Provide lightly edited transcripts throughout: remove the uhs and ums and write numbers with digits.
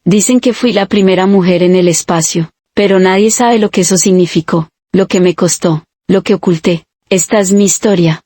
Dicen que fui la primera mujer en el espacio, pero nadie sabe lo que eso significó, lo que me costó, lo que oculté. Esta es mi historia.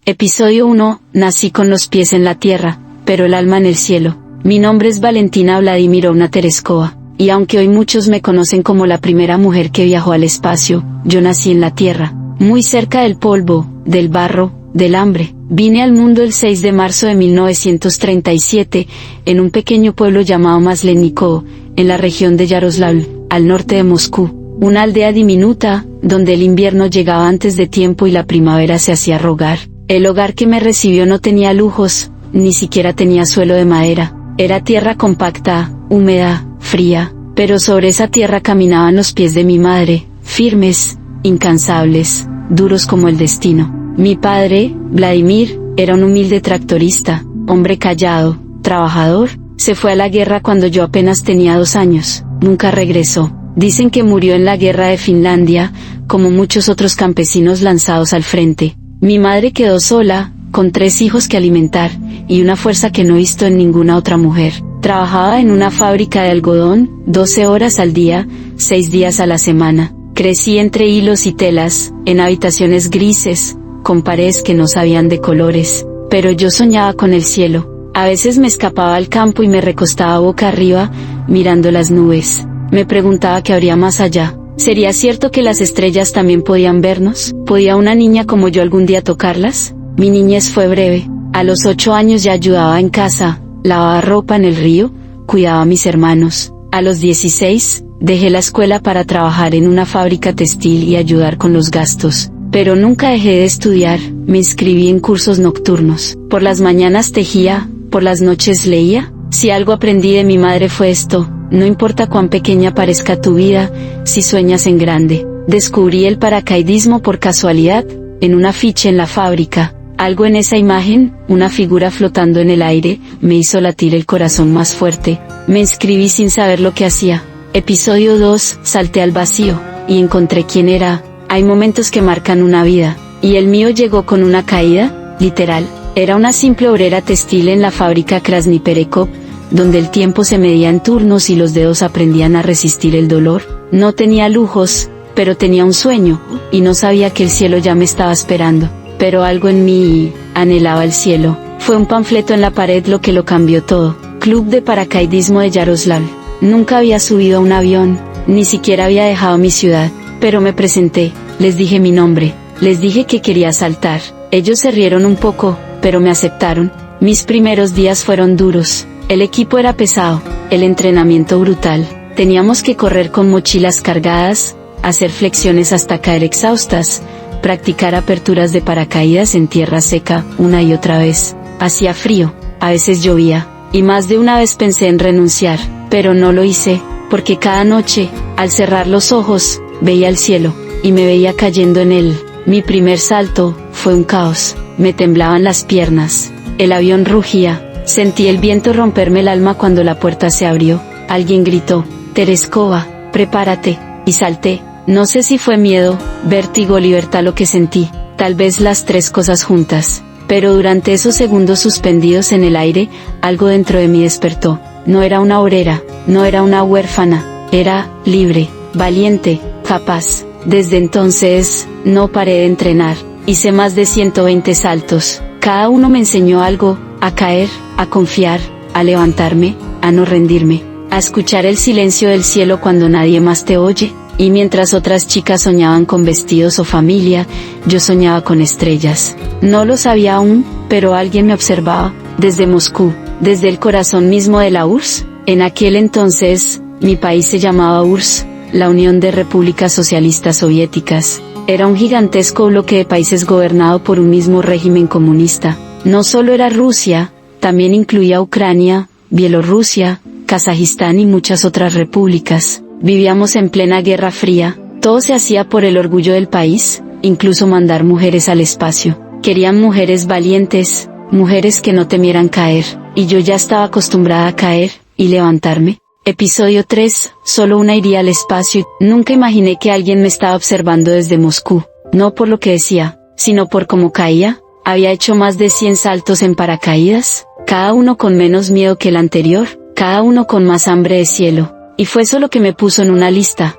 Episodio 1. Nací con los pies en la tierra, pero el alma en el cielo. Mi nombre es Valentina Vladimirovna Tereskova, y aunque hoy muchos me conocen como la primera mujer que viajó al espacio, yo nací en la tierra, muy cerca del polvo, del barro, del hambre. Vine al mundo el 6 de marzo de 1937, en un pequeño pueblo llamado Maslenikovo, en la región de Yaroslavl, al norte de Moscú, una aldea diminuta, donde el invierno llegaba antes de tiempo y la primavera se hacía rogar. El hogar que me recibió no tenía lujos, ni siquiera tenía suelo de madera, era tierra compacta, húmeda, fría, pero sobre esa tierra caminaban los pies de mi madre, firmes, incansables, duros como el destino. Mi padre, Vladimir, era un humilde tractorista, hombre callado, trabajador, se fue a la guerra cuando yo apenas tenía 2 años, nunca regresó. Dicen que murió en la guerra de Finlandia, como muchos otros campesinos lanzados al frente. Mi madre quedó sola, con 3 hijos que alimentar, y una fuerza que no he visto en ninguna otra mujer. Trabajaba en una fábrica de algodón, 12 horas al día, 6 días a la semana. Crecí entre hilos y telas, en habitaciones grises, con paredes que no sabían de colores, pero yo soñaba con el cielo. A veces me escapaba al campo y me recostaba boca arriba, mirando las nubes. Me preguntaba qué habría más allá. ¿Sería cierto que las estrellas también podían vernos? ¿Podía una niña como yo algún día tocarlas? Mi niñez fue breve. A los 8 años ya ayudaba en casa, lavaba ropa en el río, cuidaba a mis hermanos. A los 16, dejé la escuela para trabajar en una fábrica textil y ayudar con los gastos. Pero nunca dejé de estudiar, me inscribí en cursos nocturnos. Por las mañanas tejía, por las noches leía. Si algo aprendí de mi madre fue esto: no importa cuán pequeña parezca tu vida, si sueñas en grande. Descubrí el paracaidismo por casualidad, en un afiche en la fábrica. Algo en esa imagen, una figura flotando en el aire, me hizo latir el corazón más fuerte. Me inscribí sin saber lo que hacía. Episodio 2. Salté al vacío, y encontré quién era. Hay momentos que marcan una vida, y el mío llegó con una caída, literal. Era una simple obrera textil en la fábrica Krasny Perekop, donde el tiempo se medía en turnos y los dedos aprendían a resistir el dolor. No tenía lujos, pero tenía un sueño, y no sabía que el cielo ya me estaba esperando. Pero algo en mí anhelaba el cielo. Fue un panfleto en la pared lo que lo cambió todo. Club de paracaidismo de Yaroslavl. Nunca había subido a un avión, ni siquiera había dejado mi ciudad. Pero me presenté, les dije mi nombre, les dije que quería saltar. Ellos se rieron un poco, pero me aceptaron. Mis primeros días fueron duros. El equipo era pesado, el entrenamiento brutal. Teníamos que correr con mochilas cargadas, hacer flexiones hasta caer exhaustas, practicar aperturas de paracaídas en tierra seca, una y otra vez. Hacía frío, a veces llovía, y más de una vez pensé en renunciar, pero no lo hice, porque cada noche, al cerrar los ojos, veía el cielo, y me veía cayendo en él. Mi primer salto fue un caos, me temblaban las piernas, el avión rugía, sentí el viento romperme el alma cuando la puerta se abrió. Alguien gritó: Tereskova, prepárate, y salté. No sé si fue miedo, vértigo o libertad lo que sentí, tal vez las 3 cosas juntas, pero durante esos segundos suspendidos en el aire, algo dentro de mí despertó. No era una obrera, no era una huérfana, era libre, valiente, capaz. Desde entonces, no paré de entrenar, hice más de 120 saltos, cada uno me enseñó algo: a caer, a confiar, a levantarme, a no rendirme, a escuchar el silencio del cielo cuando nadie más te oye. Y mientras otras chicas soñaban con vestidos o familia, yo soñaba con estrellas. No lo sabía aún, pero alguien me observaba, desde Moscú, desde el corazón mismo de la URSS. En aquel entonces, mi país se llamaba URSS, la Unión de Repúblicas Socialistas Soviéticas. Era un gigantesco bloque de países gobernado por un mismo régimen comunista. No solo era Rusia, también incluía Ucrania, Bielorrusia, Kazajistán y muchas otras repúblicas. Vivíamos en plena Guerra Fría, todo se hacía por el orgullo del país, incluso mandar mujeres al espacio. Querían mujeres valientes, mujeres que no temieran caer, y yo ya estaba acostumbrada a caer, y levantarme. Episodio 3, solo una iría al espacio. Nunca imaginé que alguien me estaba observando desde Moscú, no por lo que decía, sino por cómo caía. Había hecho más de 100 saltos en paracaídas, cada uno con menos miedo que el anterior, cada uno con más hambre de cielo. Y fue eso lo que me puso en una lista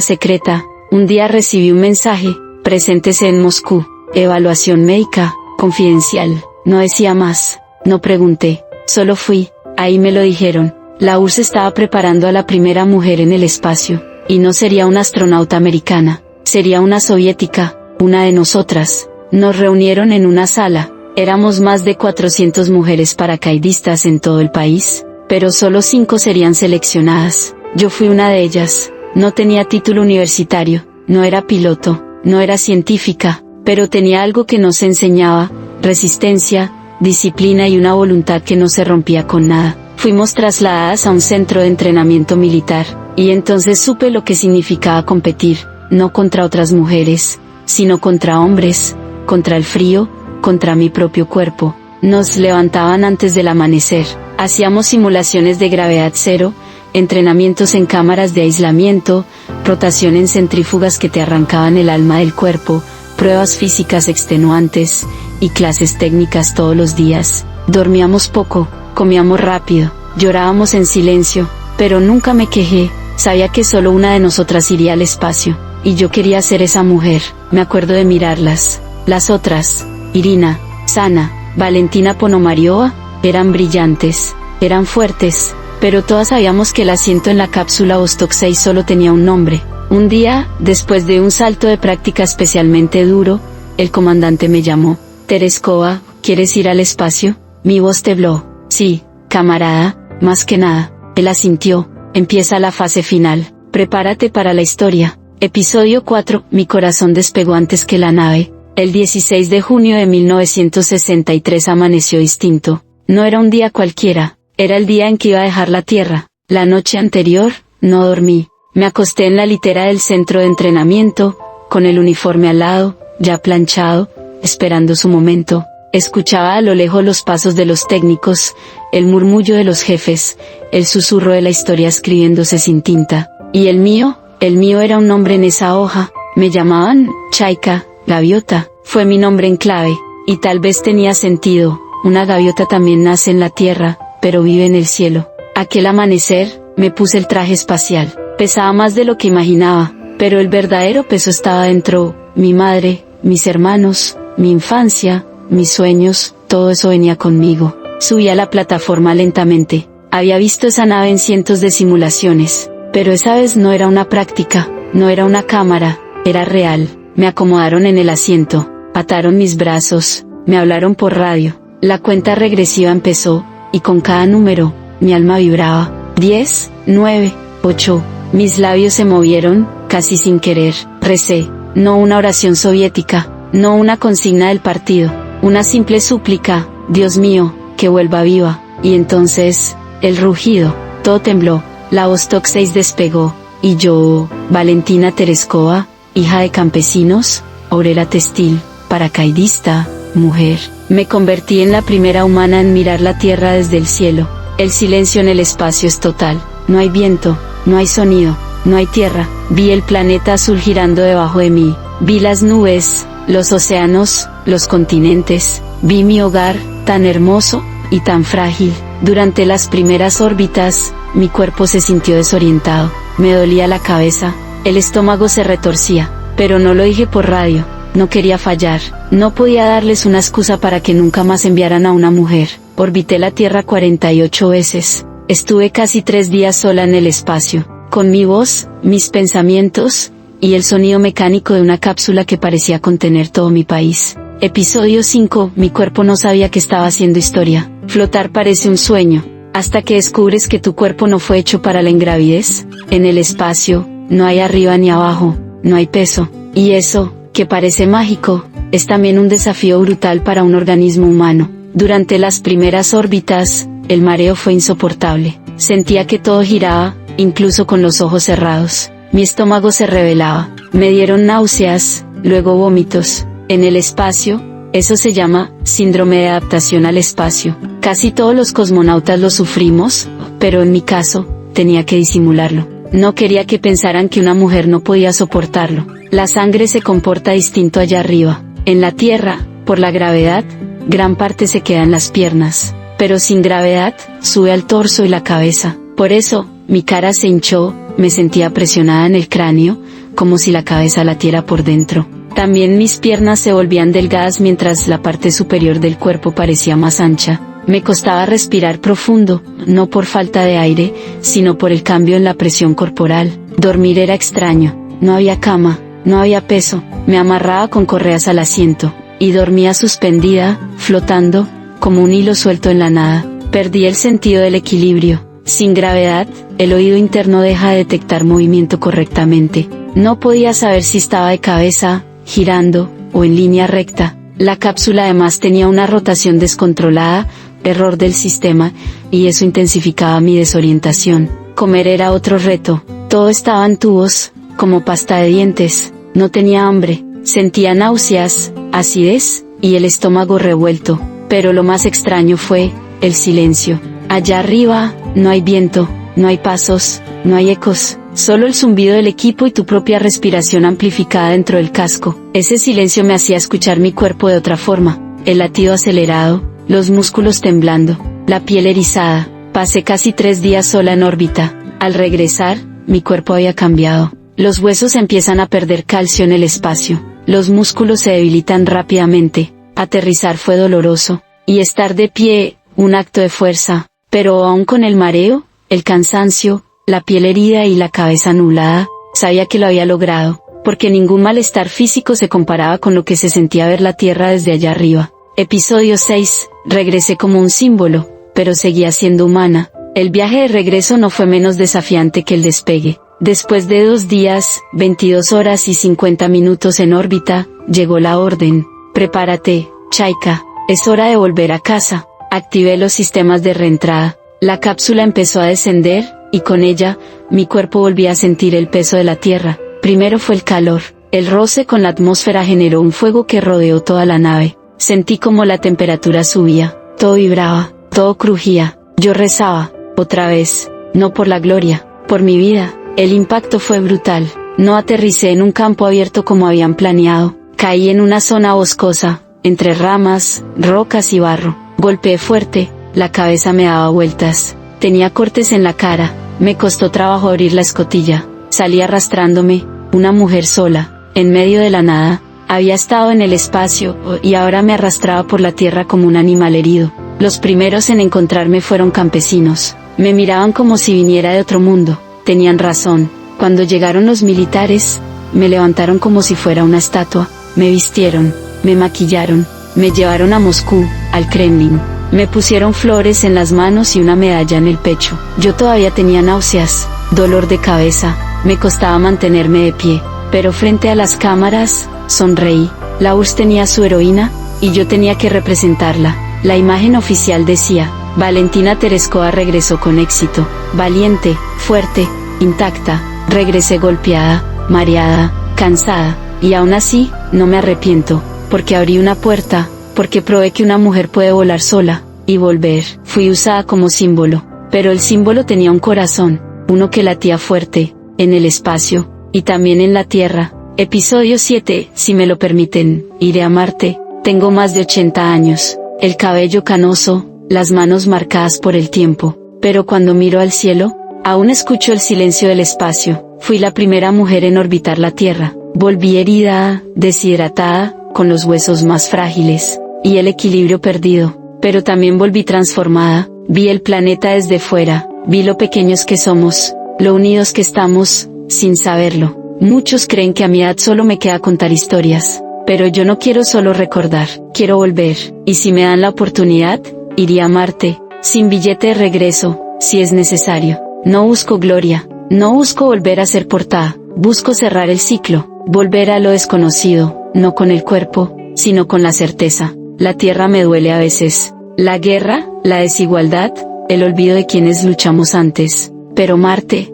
secreta. Un día recibí un mensaje: preséntese en Moscú, evaluación médica, confidencial. No decía más, no pregunté, solo fui. Ahí me lo dijeron. La URSS estaba preparando a la primera mujer en el espacio, y no sería una astronauta americana, sería una soviética, una de nosotras. Nos reunieron en una sala, éramos más de 400 mujeres paracaidistas en todo el país, pero solo 5 serían seleccionadas. Yo fui una de ellas. No tenía título universitario, no era piloto, no era científica, pero tenía algo que no se enseñaba: resistencia, disciplina y una voluntad que no se rompía con nada. Fuimos trasladadas a un centro de entrenamiento militar, y entonces supe lo que significaba competir, no contra otras mujeres, sino contra hombres, contra el frío, contra mi propio cuerpo. Nos levantaban antes del amanecer, hacíamos simulaciones de gravedad cero, entrenamientos en cámaras de aislamiento, rotación en centrífugas que te arrancaban el alma del cuerpo, pruebas físicas extenuantes, y clases técnicas todos los días. Dormíamos poco, comíamos rápido, llorábamos en silencio, pero nunca me quejé. Sabía que solo una de nosotras iría al espacio, y yo quería ser esa mujer. Me acuerdo de mirarlas. Las otras, Irina, Sana, Valentina Ponomariova, eran brillantes, eran fuertes, pero todas sabíamos que el asiento en la cápsula Vostok 6 solo tenía un nombre. Un día, después de un salto de práctica especialmente duro, el comandante me llamó: Tereskova, ¿quieres ir al espacio? Mi voz tembló. Sí, camarada, más que nada. Él asintió. Empieza la fase final. Prepárate para la historia. Episodio 4. Mi corazón despegó antes que la nave. El 16 de junio de 1963 amaneció distinto. No era un día cualquiera, era el día en que iba a dejar la Tierra. La noche anterior, no dormí. Me acosté en la litera del centro de entrenamiento, con el uniforme al lado, ya planchado, esperando su momento. Escuchaba a lo lejos los pasos de los técnicos, el murmullo de los jefes, el susurro de la historia escribiéndose sin tinta. Y el mío era un nombre en esa hoja. Me llamaban Chaika, gaviota. Fue mi nombre en clave, y tal vez tenía sentido. Una gaviota también nace en la tierra, pero vive en el cielo. Aquel amanecer, me puse el traje espacial. Pesaba más de lo que imaginaba, pero el verdadero peso estaba dentro. Mi madre, mis hermanos, mi infancia, mis sueños, todo eso venía conmigo. Subí a la plataforma lentamente. Había visto esa nave en cientos de simulaciones, pero esa vez no era una práctica, no era una cámara, era real. Me acomodaron en el asiento, ataron mis brazos, me hablaron por radio. La cuenta regresiva empezó, y con cada número, mi alma vibraba. 10, 9, 8. Mis labios se movieron, casi sin querer. Recé, no una oración soviética, no una consigna del partido, una simple súplica: Dios mío, que vuelva viva. Y entonces, el rugido, todo tembló, la Vostok 6 despegó, y yo, Valentina Tereskova, hija de campesinos, obrera textil, paracaidista, mujer, me convertí en la primera humana en mirar la Tierra desde el cielo. El silencio en el espacio es total, no hay viento, no hay sonido, no hay tierra. Vi el planeta azul girando debajo de mí, vi las nubes, los océanos, los continentes, vi mi hogar, tan hermoso, y tan frágil. Durante las primeras órbitas, mi cuerpo se sintió desorientado, me dolía la cabeza, el estómago se retorcía, pero no lo dije por radio, no quería fallar, no podía darles una excusa para que nunca más enviaran a una mujer. Orbité la Tierra 48 veces, estuve casi 3 días sola en el espacio, con mi voz, mis pensamientos, y el sonido mecánico de una cápsula que parecía contener todo mi país. Episodio 5. Mi cuerpo no sabía que estaba haciendo historia. Flotar parece un sueño, hasta que descubres que tu cuerpo no fue hecho para la ingravidez. En el espacio, no hay arriba ni abajo, no hay peso, y eso, que parece mágico, es también un desafío brutal para un organismo humano. Durante las primeras órbitas, el mareo fue insoportable. Sentía que todo giraba, incluso con los ojos cerrados. Mi estómago se rebelaba. Me dieron náuseas, luego vómitos. En el espacio, eso se llama síndrome de adaptación al espacio. Casi todos los cosmonautas lo sufrimos, pero en mi caso, tenía que disimularlo. No quería que pensaran que una mujer no podía soportarlo. La sangre se comporta distinto allá arriba. En la Tierra, Por la gravedad, gran parte se queda en las piernas, pero sin gravedad, sube al torso y la cabeza. Por eso, mi cara se hinchó, me sentía presionada en el cráneo, como si la cabeza latiera por dentro. También mis piernas se volvían delgadas mientras la parte superior del cuerpo parecía más ancha. Me costaba respirar profundo, no por falta de aire, sino por el cambio en la presión corporal. Dormir era extraño, no había cama, no había peso, me amarraba con correas al asiento, y dormía suspendida, flotando, como un hilo suelto en la nada. Perdí el sentido del equilibrio. Sin gravedad, el oído interno deja de detectar movimiento correctamente. No podía saber si estaba de cabeza, girando, o en línea recta. La cápsula además tenía una rotación descontrolada, error del sistema, y eso intensificaba mi desorientación. Comer era otro reto. Todo estaba en tubos, como pasta de dientes. No tenía hambre, sentía náuseas, acidez, y el estómago revuelto. Pero lo más extraño fue el silencio. Allá arriba, no hay viento, no hay pasos, no hay ecos, solo el zumbido del equipo y tu propia respiración amplificada dentro del casco. Ese silencio me hacía escuchar mi cuerpo de otra forma, el latido acelerado, los músculos temblando, la piel erizada. Pasé casi 3 días sola en órbita. Al regresar, mi cuerpo había cambiado. Los huesos empiezan a perder calcio en el espacio, los músculos se debilitan rápidamente. Aterrizar fue doloroso, y estar de pie, un acto de fuerza, pero aún con el mareo, el cansancio, la piel herida y la cabeza nublada, sabía que lo había logrado, porque ningún malestar físico se comparaba con lo que se sentía ver la Tierra desde allá arriba. Episodio 6, regresé como un símbolo, pero seguía siendo humana. El viaje de regreso no fue menos desafiante que el despegue. Después de 2 días, 22 horas y 50 minutos en órbita, llegó la orden. Prepárate, Chaika, es hora de volver a casa. Activé los sistemas de reentrada. La cápsula empezó a descender, y con ella, mi cuerpo volvía a sentir el peso de la Tierra. Primero fue el calor. El roce con la atmósfera generó un fuego que rodeó toda la nave. Sentí como la temperatura subía. Todo vibraba, todo crujía. Yo rezaba, otra vez, no por la gloria, por mi vida. El impacto fue brutal. No aterricé en un campo abierto como habían planeado. Caí en una zona boscosa, entre ramas, rocas y barro. Golpeé fuerte, la cabeza me daba vueltas. Tenía cortes en la cara, me costó trabajo abrir la escotilla. Salí arrastrándome, una mujer sola, en medio de la nada. Había estado en el espacio, y ahora me arrastraba por la tierra como un animal herido. Los primeros en encontrarme fueron campesinos. Me miraban como si viniera de otro mundo. Tenían razón. Cuando llegaron los militares, me levantaron como si fuera una estatua. Me vistieron, me maquillaron, me llevaron a Moscú, al Kremlin. Me pusieron flores en las manos y una medalla en el pecho. Yo todavía tenía náuseas, dolor de cabeza, me costaba mantenerme de pie. Pero frente a las cámaras, sonreí. La URSS tenía su heroína, y yo tenía que representarla. La imagen oficial decía, Valentina Tereskova regresó con éxito, valiente, fuerte, intacta. Regresé golpeada, mareada, cansada, y aún así, no me arrepiento, porque abrí una puerta, porque probé que una mujer puede volar sola, y volver. Fui usada como símbolo, pero el símbolo tenía un corazón, uno que latía fuerte, en el espacio, y también en la Tierra. Episodio 7, si me lo permiten, iré a Marte. Tengo más de 80 años, el cabello canoso, las manos marcadas por el tiempo, pero cuando miro al cielo, aún escucho el silencio del espacio. Fui la primera mujer en orbitar la Tierra. Volví herida, deshidratada, con los huesos más frágiles, y el equilibrio perdido, pero también volví transformada. Vi el planeta desde fuera, vi lo pequeños que somos, lo unidos que estamos, sin saberlo. Muchos creen que a mi edad solo me queda contar historias, pero yo no quiero solo recordar, quiero volver, y si me dan la oportunidad, iría a Marte, sin billete de regreso, si es necesario. No busco gloria, no busco volver a ser portada, busco cerrar el ciclo, volver a lo desconocido, no con el cuerpo, sino con la certeza. La Tierra me duele a veces, la guerra, la desigualdad, el olvido de quienes luchamos antes, pero Marte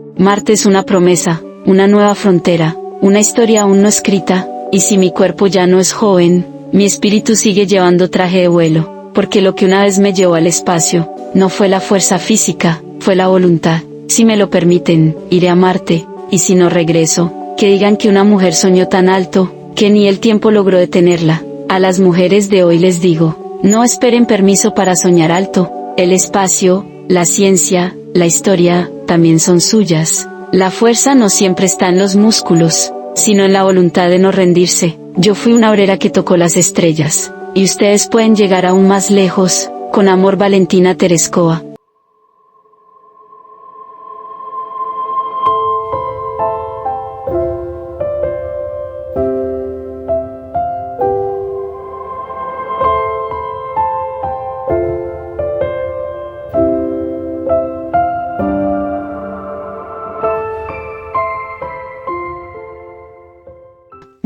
es una promesa, una nueva frontera, una historia aún no escrita, y si mi cuerpo ya no es joven, mi espíritu sigue llevando traje de vuelo, porque lo que una vez me llevó al espacio, no fue la fuerza física, fue la voluntad. Si me lo permiten, iré a Marte, y si no regreso, que digan que una mujer soñó tan alto, que ni el tiempo logró detenerla, A las mujeres de hoy les digo, no esperen permiso para soñar alto. El espacio, la ciencia, la historia, también son suyas. La fuerza no siempre está en los músculos, sino en la voluntad de no rendirse. Yo fui una obrera que tocó las estrellas, y ustedes pueden llegar aún más lejos. Con amor, Valentina Tereskova.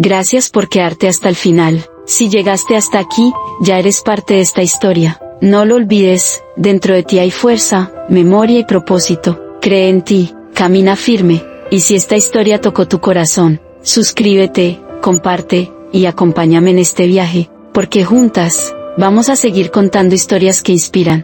Gracias por quedarte hasta el final. Si llegaste hasta aquí, ya eres parte de esta historia. No lo olvides, dentro de ti hay fuerza, memoria y propósito. Cree en ti, camina firme, y si esta historia tocó tu corazón, suscríbete, comparte, y acompáñame en este viaje, porque juntas, vamos a seguir contando historias que inspiran.